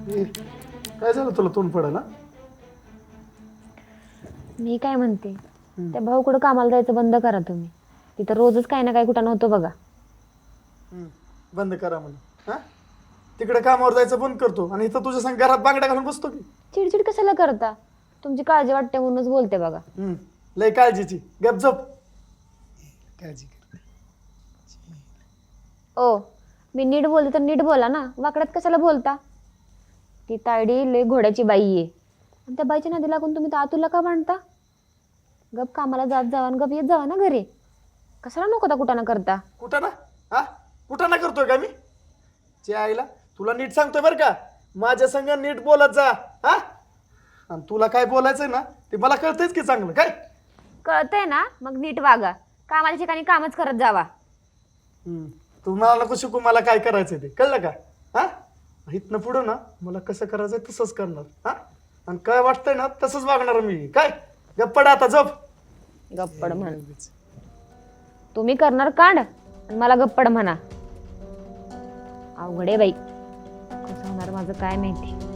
ए, काय झालं तुला तोंड पडायला? मी काय म्हणते, त्या भाऊकडं कामाला जायचं बंद करा तुम्ही. तिथं रोजच काही ना काही कुठं नव्हतं बघा. बंद करा म्हणून हा? तिकडे कामावर जायचं बंद करतो आणि इथं तुझ्या संग घरात बांगड्या घालून बसतो की. चिडचिड कशाला करता? तुमची काळजी वाटते म्हणूनच बोलते बघा. लय काळजीची गपझप काळजी कर. ओ, मी नीट बोलते तर नीट बोला ना, वाकड्यात कशाला बोलता? ती तायडी लय घोड्याची बाई आहे आणि त्या बाईच्या नादी लागून तुम्ही तर आतुला का बांधता? गप कामाला जात जावा आणि गप येत जावा ना घरी. कशाला नको त्या कुठं ना करता? कुठं ना हा कुठं ना करतोय का मी? जे आईला तुला नीट सांगतोय बरं का, माझ्या संग नीट बोलत जा हा. आणि तुला काय बोलायचंय ना ते मला कळतंयच की चांगलं. काय कळतंय ना, मग नीट वागा. कामाच्या ठिकाणी कामच करत जावा. तू मला नको शिकू मला काय करायचंय ते, कळलं का? हा इथनं पुढं ना मला कसं करायचंय तसंच करणार हा. आणि काय वाटतंय ना तसंच वागणार मी. काय गप्पड आता झोप. गप्पड म्हण. तुम्ही करणार कांड आणि मला गप्पड म्हणा. अवघड आहे बाई, कसं होणार माझं काय माहिती.